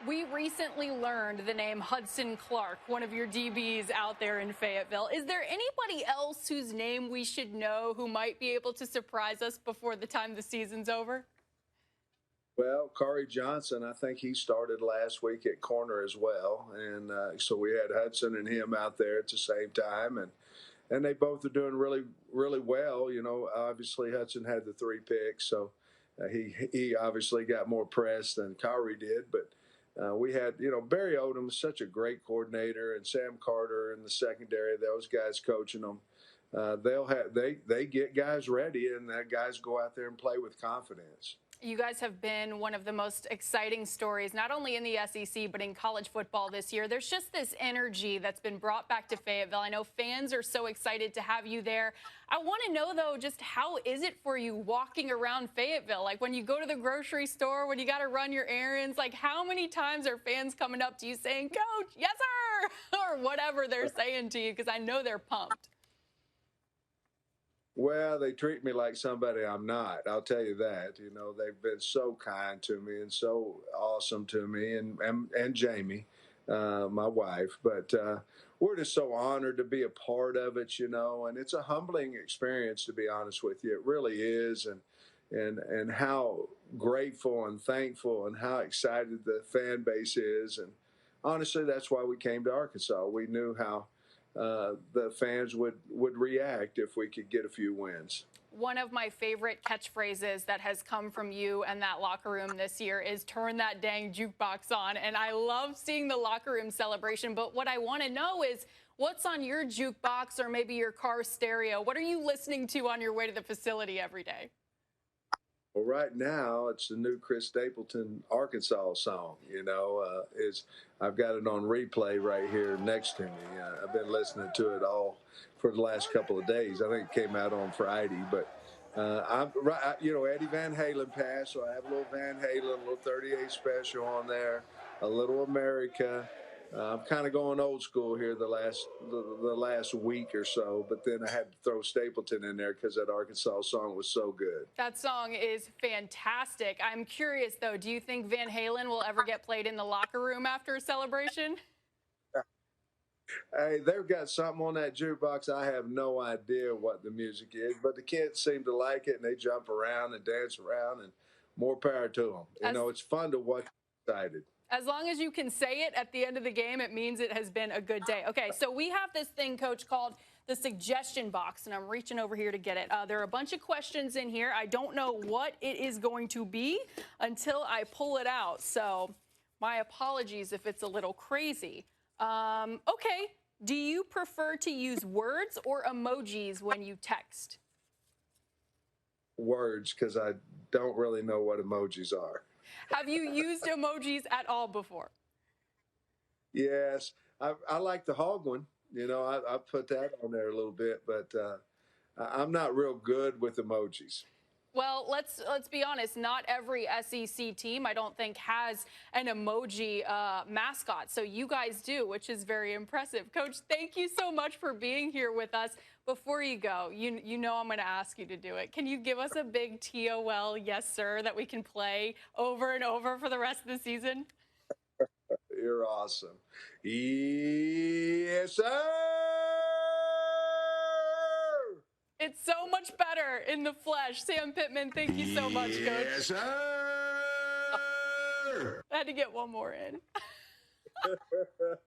We recently learned the name Hudson Clark, one of your DBs out there in Fayetteville. Is there anybody else whose name we should know who might be able to surprise us before the time the season's over? Well, Corey Johnson, I think he started last week at corner as well, and so we had Hudson and him out there at the same time, and they both are doing really well. You know, obviously Hudson had the 3 picks, so he obviously got more press than Corey did, but. We had, Barry Odom is such a great coordinator, and Sam Carter in the secondary. Those guys coaching them. They get guys ready, and that guys go out there and play with confidence. You guys have been one of the most exciting stories, not only in the SEC, but in college football this year. There's just this energy that's been brought back to Fayetteville. I know fans are so excited to have you there. I want to know, though, just how is it for you walking around Fayetteville? Like when you go to the grocery store, when you got to run your errands, like how many times are fans coming up to you saying, Coach, yes, sir, or whatever they're saying to you? Because I know they're pumped. Well, they treat me like somebody I'm not. I'll tell you that. They've been so kind to me and so awesome to me, and Jamie, my wife. But we're just so honored to be a part of it, and it's a humbling experience, to be honest with you. It really is, and how grateful and thankful and how excited the fan base is. And honestly, that's why we came to Arkansas. We knew how the fans would react if we could get a few wins. One of my favorite catchphrases that has come from you and that locker room this year is turn that dang jukebox on. And I love seeing the locker room celebration. But what I want to know is what's on your jukebox or maybe your car stereo? What are you listening to on your way to the facility every day? Well, right now it's the new Chris Stapleton Arkansas song. Is I've got it on replay right here next to me. I've been listening to it all for the last couple of days. I think it came out on Friday, but I'm right. Eddie Van Halen passed, so I have a little Van Halen, a little 38 special on there, a little America. I'm kind of going old school here the last week or so, but then I had to throw Stapleton in there because that Arkansas song was so good. That song is fantastic. I'm curious, though, do you think Van Halen will ever get played in the locker room after a celebration? Hey, they've got something on that jukebox. I have no idea what the music is, but the kids seem to like it, and they jump around and dance around, and more power to them. It's fun to watch. Excited. As long as you can say it at the end of the game, it means it has been a good day. Okay, so we have this thing, Coach, called the suggestion box, and I'm reaching over here to get it. There are a bunch of questions in here. I don't know what it is going to be until I pull it out. So my apologies if it's a little crazy. Okay, do you prefer to use words or emojis when you text? Words, because I don't really know what emojis are. Have you used emojis at all before? Yes, I like the hog one. I put that on there a little bit, but I'm not real good with emojis. Well, let's be honest. Not every SEC team, I don't think, has an emoji mascot. So you guys do, which is very impressive. Coach, thank you so much for being here with us. Before you go, you know I'm going to ask you to do it. Can you give us a big TOL yes, sir, that we can play over and over for the rest of the season? You're awesome. Yes, sir! It's so much better in the flesh. Sam Pittman, thank you so much, Coach. Yes, sir! I had to get one more in.